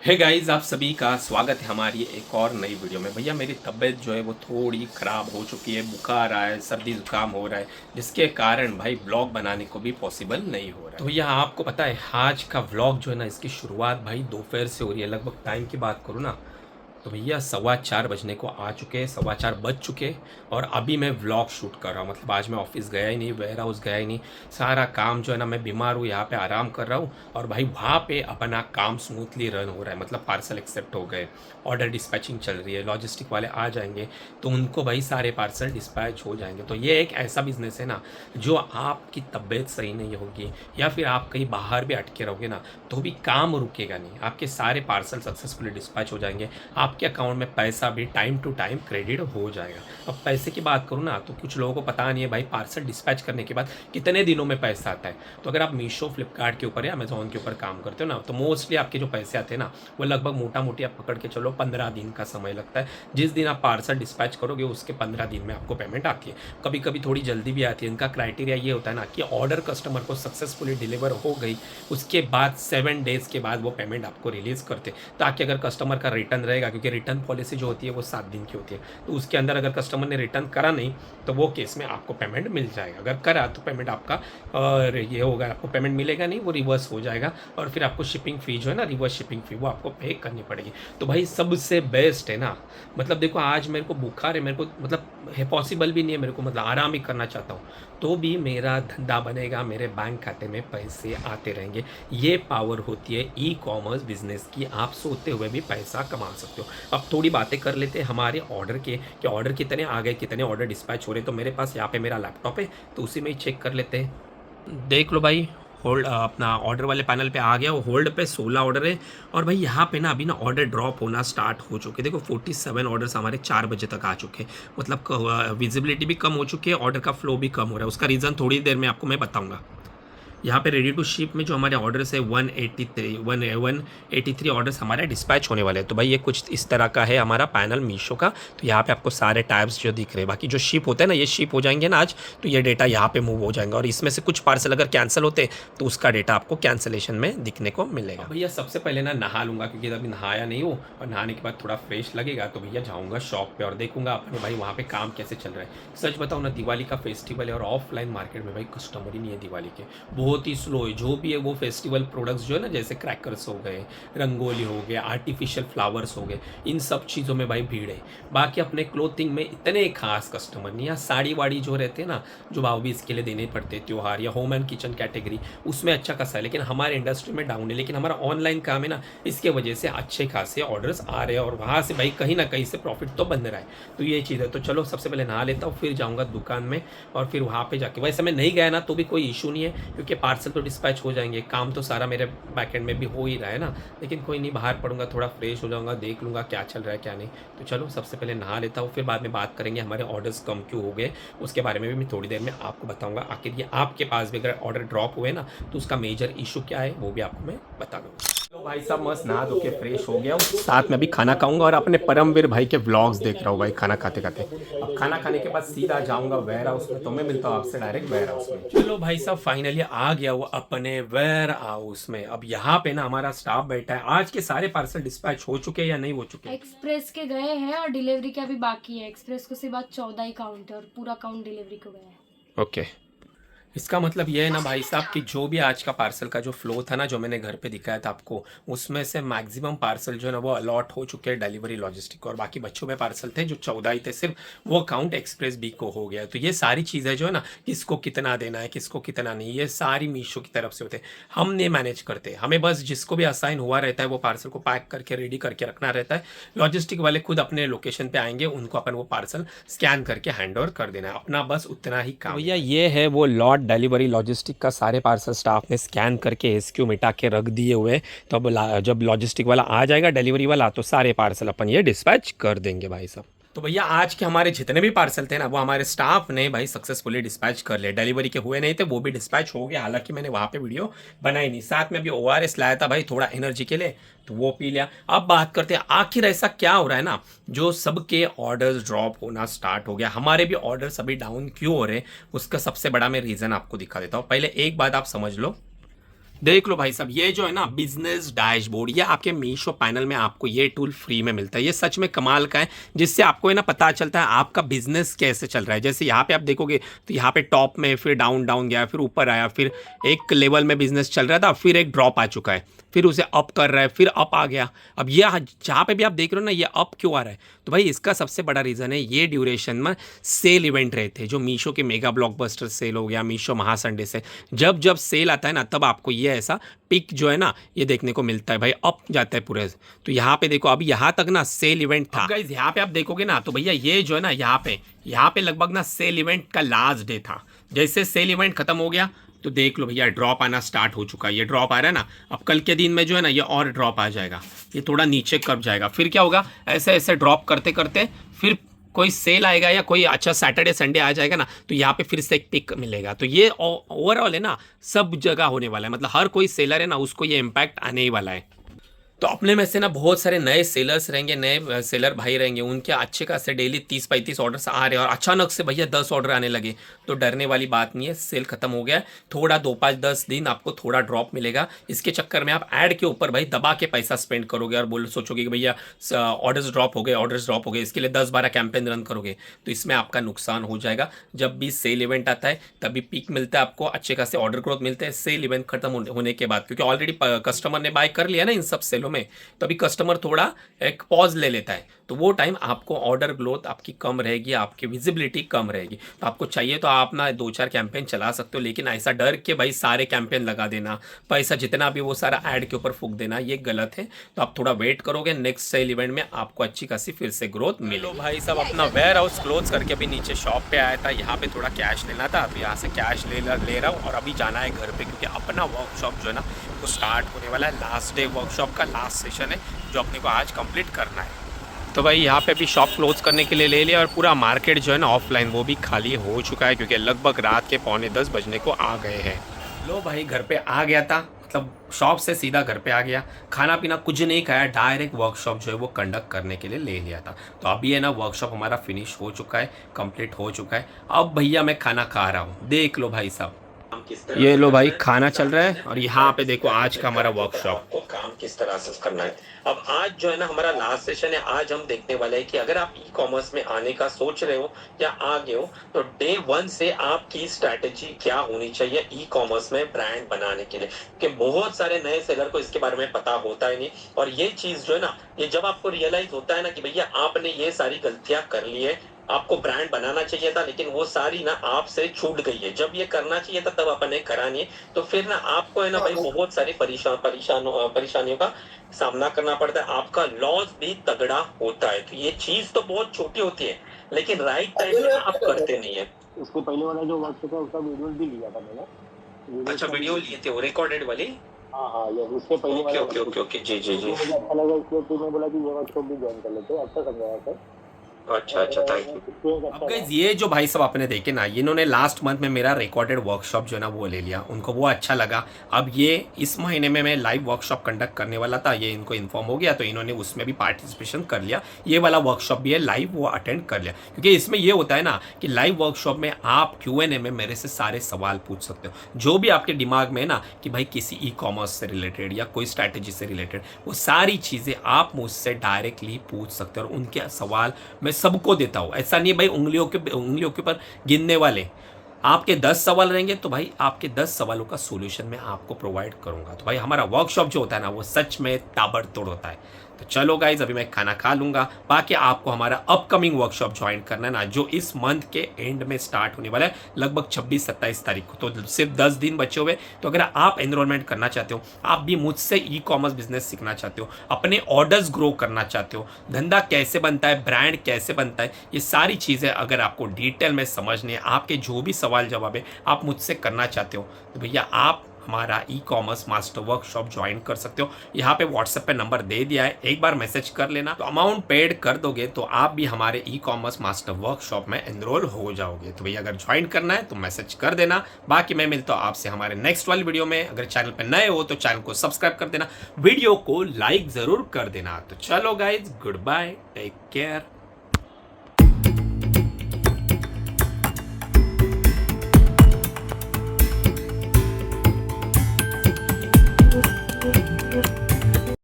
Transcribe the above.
Hey guys, आप सभी का स्वागत है हमारी एक और नई वीडियो में। भैया मेरी तबीयत जो है वो थोड़ी ख़राब हो चुकी है, बुखार आ है, सर्दी जुकाम हो रहा है, जिसके कारण भाई ब्लॉग बनाने को भी पॉसिबल नहीं हो रहा है। तो भैया आपको पता है आज का व्लॉग जो है ना, इसकी शुरुआत भाई दोपहर से हो रही है। लगभग टाइम की बात करूँ ना तो भैया 4:15 बजने को आ चुके हैं, 4:15 बज चुके और अभी मैं व्लॉग शूट कर रहा हूँ। मतलब आज मैं ऑफिस गया ही नहीं, वेयर हाउस गया ही नहीं। सारा काम जो है ना, मैं बीमार हूँ, यहाँ पे आराम कर रहा हूँ और भाई वहाँ पे अपना काम स्मूथली रन हो रहा है। मतलब पार्सल एक्सेप्ट हो गए, ऑर्डर डिस्पैचिंग चल रही है, लॉजिस्टिक वाले आ जाएंगे तो उनको भाई सारे पार्सल डिस्पैच हो जाएंगे। तो ये एक ऐसा बिजनेस है ना, जो आपकी तबीयत सही नहीं होगी या फिर आप कहीं बाहर भी अटके रहोगे ना तो भी काम रुकेगा नहीं, आपके सारे पार्सल सक्सेसफुली डिस्पैच हो जाएंगे, आपके अकाउंट में पैसा भी टाइम टू टाइम क्रेडिट हो जाएगा। अब पैसे की बात करूँ ना तो कुछ लोगों को पता नहीं है भाई पार्सल डिस्पैच करने के बाद कितने दिनों में पैसा आता है। तो अगर आप मीशो, फ्लिपकार्ट के ऊपर या अमेजोन के ऊपर काम करते हो ना तो मोस्टली आपके जो पैसे आते हैं ना वो लगभग मोटा मोटी आप पकड़ के चलो 15 दिन का समय लगता है। जिस दिन आप पार्सल डिस्पैच करोगे उसके 15 दिन में आपको पेमेंट आती है। कभी कभी थोड़ी जल्दी भी आती है। इनका क्राइटेरिया ये होता है ना कि ऑर्डर कस्टमर को सक्सेसफुली डिलीवर हो गई उसके बाद 7 डेज के बाद वो पेमेंट आपको रिलीज़ करते, ताकि अगर कस्टमर का रिटर्न रहेगा, क्योंकि रिटर्न पॉलिसी जो होती है वो 7 दिन की होती है, तो उसके अंदर अगर कस्टमर ने रिटर्न करा नहीं तो वो केस में आपको पेमेंट मिल जाएगा। अगर करा तो पेमेंट आपका ये होगा, आपको पेमेंट मिलेगा नहीं, वो रिवर्स हो जाएगा और फिर आपको शिपिंग फ़ी जो है ना, रिवर्स शिपिंग फ़ी, वो आपको पे करनी पड़ेगी। तो भाई सबसे बेस्ट है ना, मतलब देखो आज मेरे को बुखार है, मेरे को मतलब है पॉसिबल भी नहीं है, मेरे को मतलब आराम ही करना चाहता हूँ तो भी मेरा धंधा बनेगा, मेरे बैंक खाते में पैसे आते रहेंगे। ये पावर होती है ई कॉमर्स बिजनेस की, आप सोते हुए भी पैसा कमा सकते हो। अब थोड़ी बातें कर लेते हैं हमारे ऑर्डर के, कि ऑर्डर कितने आ गए, कितने ऑर्डर डिस्पैच हो रहे। तो मेरे पास यहाँ पे मेरा लैपटॉप है तो उसी में ही चेक कर लेते हैं। देख लो भाई, होल्ड अपना ऑर्डर वाले पैनल पे आ गया, वो होल्ड पे 16 ऑर्डर है। और भाई यहाँ पे ना अभी ना ऑर्डर ड्रॉप होना स्टार्ट हो चुके। देखो 47 ऑर्डर्स हमारे 4 बजे तक आ चुके हैं। मतलब विजिबिलिटी भी कम हो चुकी है, ऑर्डर का फ्लो भी कम हो रहा है। उसका रीज़न थोड़ी देर में आपको मैं बताऊँगा। यहाँ पे रेडी टू शिप में जो हमारे ऑर्डर्स है 183 ऑर्डर्स हमारे डिस्पैच होने वाले हैं। तो भाई ये कुछ इस तरह का है हमारा पैनल मीशो का। तो यहाँ पे आपको सारे टैब्स जो दिख रहे हैं, बाकी जो शिप होते हैं ना, ये शिप हो जाएंगे ना आज, तो ये डेटा यहाँ पे मूव हो जाएंगे और इसमें से कुछ पार्सल अगर कैंसिल होते तो उसका डेटा आपको कैंसिलेशन में दिखने को मिलेगा। भैया सबसे पहले ना नहा लूँगा, क्योंकि अभी नहाया नहीं हूँ और नहाने के बाद थोड़ा फ्रेश लगेगा तो भैया जाऊँगा शॉप पे और देखूंगा अपने भाई वहाँ पे काम कैसे चल रहा है। सच बताऊँ ना, दिवाली का फेस्टिवल है और ऑफलाइन मार्केट में भाई कस्टमर ही नहीं है दिवाली के, बहुत ही स्लो है। जो भी है वो फेस्टिवल प्रोडक्ट्स जो है ना, जैसे क्रैकर्स हो गए, रंगोली हो गए, आर्टिफिशियल फ्लावर्स हो गए, इन सब चीज़ों में भाई भीड़ है। बाकी अपने क्लोथिंग में इतने खास कस्टमर नहीं। यहाँ साड़ी वाड़ी जो रहते हैं ना, जो भाव भी इसके लिए देने पड़ते हैं, त्योहार या होम एंड किचन कैटेगरी, उसमें अच्छा खासा है। लेकिन हमारे इंडस्ट्री में डाउन है। लेकिन हमारा ऑनलाइन काम है ना, इसके वजह से अच्छे खासे ऑर्डर्स आ रहे हैं और वहाँ से भाई कहीं ना कहीं से प्रॉफिट तो बन रहा है। तो ये चीज़ है। तो चलो सबसे पहले नहा लेता हूँ, फिर जाऊँगा दुकान में और फिर वहाँ पे जाके, वैसे मैं नहीं गया ना तो भी कोई इशू नहीं है, क्योंकि पार्सल तो डिस्पैच हो जाएंगे, काम तो सारा मेरे बैकएंड में भी हो ही रहा है ना। लेकिन कोई नहीं, बाहर पड़ूंगा, थोड़ा फ्रेश हो जाऊंगा, देख लूँगा क्या चल रहा है क्या नहीं। तो चलो सबसे पहले नहा लेता हूँ, फिर बाद में बात करेंगे हमारे ऑर्डर्स कम क्यों हो गए, उसके बारे में भी मैं थोड़ी देर में आपको बताऊँगा। आखिर ये आपके पास भी अगर ऑर्डर ड्रॉप हुए ना तो उसका मेजर इशू क्या है वो भी आपको मैं बता दूँगा। तो भाई साहब मस्त नहा धो के फ्रेश हो गया हूँ, साथ में अभी खाना खाऊंगा और अपने परमवीर भाई के व्लॉग्स देख रहा हूँ भाई खाना खाते खाते। अब खाना खाने के बाद सीधा जाऊंगा वेयर हाउस में, तो मैं मिलता हूँ आपसे डायरेक्ट वेयर हाउस में। चलो भाई साहब फाइनली आ गया वो अपने वेयर हाउस में। अब यहाँ पे ना हमारा स्टाफ बैठा है। आज के सारे पार्सल डिस्पैच हो चुके हैं या नहीं हो चुके? एक्सप्रेस के गए हैं और डिलीवरी के अभी बाकी है। एक्सप्रेस को सिर्फ आज 14 ही काउंट है और पूरा काउंट डिलीवरी को गया है। ओके, इसका मतलब ये है ना भाई साहब कि जो भी आज का पार्सल का जो फ्लो था ना, जो मैंने घर पे दिखाया था आपको, उसमें से मैक्सिमम पार्सल जो है ना वो अलॉट हो चुके हैं डिलीवरी लॉजिस्टिक को। और बाकी बच्चों में पार्सल थे जो 14 ही थे सिर्फ, वो काउंट एक्सप्रेस बी को हो गया। तो ये सारी चीज़ें जो है ना, किसको कितना देना है किसको कितना नहीं, ये सारी मीशो की तरफ से होते हैं। हम नहीं मैनेज करते, हमें बस जिसको भी असाइन हुआ रहता है वो पार्सल को पैक करके रेडी करके रखना रहता है। लॉजिस्टिक वाले खुद अपने लोकेशन पे आएंगे, उनको अपन वो पार्सल स्कैन करके हैंड ओवर कर देना है, अपना बस उतना ही काम। भैया ये है वो लॉट डिलीवरी लॉजिस्टिक का, सारे पार्सल स्टाफ ने स्कैन करके एसक्यू मिटा के रख दिए हुए। तो अब जब लॉजिस्टिक वाला आ जाएगा डिलीवरी वाला तो सारे पार्सल अपन ये डिस्पैच कर देंगे भाई साहब। तो भैया आज के हमारे जितने भी पार्सल थे ना वो हमारे स्टाफ ने भाई सक्सेसफुली डिस्पैच कर लिए। डिलीवरी के हुए नहीं थे वो भी डिस्पैच हो गया, हालांकि मैंने वहाँ पे वीडियो बनाई नहीं। साथ में अभी ORS लाया था भाई थोड़ा एनर्जी के लिए, तो वो पी लिया। अब बात करते हैं आखिर ऐसा क्या हो रहा है ना, जो सबके ऑर्डर्स ड्रॉप होना स्टार्ट हो गया, हमारे भी ऑर्डर्स अभी डाउन क्यों हो रहे हैं, उसका सबसे बड़ा मैं रीज़न आपको दिखा देता हूँ। पहले एक बात आप समझ लो, देख लो भाई साहब, ये जो है ना बिजनेस डैशबोर्ड, ये आपके मीशो पैनल में आपको ये टूल फ्री में मिलता है। ये सच में कमाल का है, जिससे आपको है ना पता चलता है आपका बिजनेस कैसे चल रहा है। जैसे यहाँ पे आप देखोगे तो यहाँ पे टॉप में, फिर डाउन डाउन गया, फिर ऊपर आया, फिर एक लेवल में बिजनेस चल रहा था, फिर एक ड्रॉप आ चुका है, फिर उसे अप कर रहा है, फिर अप आ गया। अब ये जहाँ पे भी आप देख रहे हो ना, ये अप क्यों आ रहा है, तो भाई इसका सबसे बड़ा रीज़न है ये ड्यूरेशन में सेल इवेंट रहे थे, जो मीशो के मेगा ब्लॉकबस्टर सेल हो गया, मीशो महासंडे से। जब जब सेल आता है ना, तब आपको ये ऐसा पिक जो है ना ये देखने को मिलता है भाई, अप जाता है पूरे। तो यहाँ पे देखो, अभी यहाँ तक ना सेल इवेंट था गाइस। यहाँ पे आप देखोगे ना तो भैया ये जो है ना यहाँ पे लगभग ना सेल इवेंट का लास्ट डे था। जैसे सेल इवेंट खत्म हो गया तो देख लो भैया ड्रॉप आना स्टार्ट हो चुका है। ये ड्रॉप आ रहा है ना, अब कल के दिन में जो है ना ये और ड्रॉप आ जाएगा, ये थोड़ा नीचे कब जाएगा, फिर क्या होगा, ऐसे ऐसे ड्रॉप करते करते फिर कोई सेल आएगा या कोई अच्छा सैटरडे संडे आ जाएगा ना, तो यहाँ पे फिर से एक पिक मिलेगा। तो ये ओवरऑल है ना सब जगह होने वाला है, मतलब हर कोई सेलर है ना उसको ये इम्पैक्ट आने ही वाला है। तो अपने में से ना बहुत सारे नए सेलर्स रहेंगे, नए सेलर भाई रहेंगे, उनके अच्छे खासे डेली 30-35 ऑर्डर्स आ रहे हैं और अचानक से भैया 10 ऑर्डर आने लगे, तो डरने वाली बात नहीं है। सेल खत्म हो गया है, थोड़ा 2-5-10 दिन आपको थोड़ा ड्रॉप मिलेगा। इसके चक्कर में आप ऐड के ऊपर भाई दबा के पैसा स्पेंड करोगे और सोचोगे कि भैया ऑर्डर्स ड्रॉप हो गए, इसके लिए 10-12 कैंपेन रन करोगे, तो इसमें आपका नुकसान हो जाएगा। जब भी सेल इवेंट आता है तभी पीक मिलता है आपको, अच्छे खासे ऑर्डर ग्रोथ मिलते हैं सेल इवेंट खत्म होने के बाद, क्योंकि ऑलरेडी कस्टमर ने बाय कर लिया ना इन सब सेलों में, तो अभी कस्टमर थोड़ा एक पॉज ले लेता है, तो वो टाइम आपको ऑर्डर ग्रोथ आपकी कम रहेगी, आपकी विजिबिलिटी कम रहेगी। तो आपको चाहिए तो आप ना 2-4 कैंपेन चला सकते हो, लेकिन ऐसा डर के भाई सारे कैंपेन लगा देना, पैसा जितना भी वो सारा ऐड के ऊपर फूंक देना, ये गलत है। तो आप थोड़ा वेट करोगे, नेक्स्ट सेल इवेंट में आपको अच्छी खासी फिर से ग्रोथ मिले। भाई सब अपना वेयर हाउस क्लोज करके अभी नीचे शॉप पे आया था, यहाँ पे थोड़ा कैश लेना था, अभी यहाँ से कैश ले रहा हूँ और अभी जाना है घर पे, क्योंकि अपना वर्कशॉप जो है ना वो स्टार्ट होने वाला है। लास्ट डे वर्कशॉप का लास्ट सेशन है जो अपने को आज कंप्लीट करना है। तो भाई यहाँ पे भी शॉप क्लोज करने के लिए ले लिया और पूरा मार्केट जो है ना ऑफलाइन वो भी खाली हो चुका है, क्योंकि लगभग रात के 9:45 बजने को आ गए हैं। लो भाई घर पे आ गया था, मतलब शॉप से सीधा घर पे आ गया, खाना पीना कुछ नहीं खाया, डायरेक्ट वर्कशॉप जो है वो कंडक्ट करने के लिए ले लिया था। तो अभी है ना वर्कशॉप हमारा फिनिश हो चुका है, कंप्लीट हो चुका है। अब भैया मैं खाना खा रहा हूँ, देख लो भाई साहब, ये लो भाई खाना चल रहा है और यहाँ पे देखो आज का हमारा वर्कशॉप को काम किस तरह से करना है। अब आज जो है ना हमारा लास्ट सेशन है, आज हम देखने वाले हैं कि अगर आप ई कॉमर्स में आने का सोच रहे हो या आ गए हो, तो डे 1 से आपकी स्ट्रैटेजी क्या होनी चाहिए ई कॉमर्स में ब्रांड बनाने के लिए, कि बहुत सारे नए सेलर को इसके बारे में पता होता ही नहीं। और ये चीज जो है ना, ये जब आपको रियलाइज होता है ना कि भैया आपने ये सारी गलतियां कर ली है, आपको ब्रांड बनाना चाहिए था लेकिन वो सारी ना आपसे छूट गई है, जब ये करना चाहिए था तब आपने करा नहीं है, तो फिर ना आपको है ना भाई बहुत सारी परेशानियों का सामना करना पड़ता है, आपका लॉस भी तगड़ा होता है। तो ये चीज तो बहुत छोटी होती है, लेकिन राइट टाइम में आप करते नहीं है। उसके पहले वाला जो वर्कशॉप है उसका वीडियो भी लिया था मैंने। अच्छा वीडियो लिए थे वो रिकॉर्डेड वाली? हाँ ये उसके पहले वाला। ओके जी जी जी, मुझे अच्छा लगा इसलिए तो मैं बोला कि ये वर्कशॉप भी ज्वाइन कर लेते हैं। अच्छा समझाया सर। अच्छा थैंक यू। अब गाइस ये जो भाई सब आपने देखे ना, इन्होंने लास्ट मंथ में मेरा रिकॉर्डेड वर्कशॉप जो है ना वो ले लिया, उनको वो अच्छा लगा। अब ये इस महीने में मैं लाइव वर्कशॉप कंडक्ट करने वाला था, ये इनको इन्फॉर्म हो गया, तो इन्होंने उसमें भी पार्टिसिपेशन कर लिया। ये वाला वर्कशॉप भी है लाइव, वो अटेंड कर लिया, क्योंकि इसमें ये होता है ना कि लाइव वर्कशॉप में आप Q&A में मेरे से सारे सवाल पूछ सकते हो, जो भी आपके दिमाग में है ना कि भाई किसी ई कॉमर्स से रिलेटेड या कोई स्ट्रैटेजी से रिलेटेड, वो सारी चीज़ें आप मुझसे डायरेक्टली पूछ सकते हो और उनके सवाल मैं सबको देता हूँ। ऐसा नहीं भाई उंगलियों के ऊपर गिनने वाले, आपके 10 सवाल रहेंगे तो भाई आपके 10 सवालों का सॉल्यूशन मैं आपको प्रोवाइड करूंगा। तो भाई हमारा वर्कशॉप जो होता है ना वो सच में ताबड़तोड़ होता है। तो चलो गाइज अभी मैं खाना खा लूंगा, बाकी आपको हमारा अपकमिंग वर्कशॉप ज्वाइन करना है ना, जो इस मंथ के एंड में स्टार्ट होने वाला है, लगभग 26-27 तारीख को, तो सिर्फ 10 दिन बचे हुए। तो अगर आप एनरोलमेंट करना चाहते हो, आप भी मुझसे ई कॉमर्स बिजनेस सीखना चाहते हो, अपने ऑर्डर्स ग्रो करना चाहते हो, धंधा कैसे बनता है, ब्रांड कैसे बनता है, ये सारी चीज़ें अगर आपको डिटेल में समझनी है, आपके जो भी सवाल जवाब है आप मुझसे करना चाहते हो, तो भैया आप हमारा e commerce master workshop join कर सकते हो। यहाँ पे व्हाट्सएप पे नंबर दे दिया है, एक बार मैसेज कर लेना, तो अमाउंट पेड कर दोगे तो आप भी हमारे ई कॉमर्स मास्टर वर्कशॉप में एनरोल हो जाओगे। तो भैया अगर ज्वाइन करना है तो मैसेज कर देना। बाकी मैं मिलता हूँ आपसे हमारे नेक्स्ट वाली वीडियो में। अगर चैनल पर नए हो तो चैनल को सब्सक्राइब कर देना, वीडियो को लाइक जरूर कर देना। तो चलो guys, good bye, take care.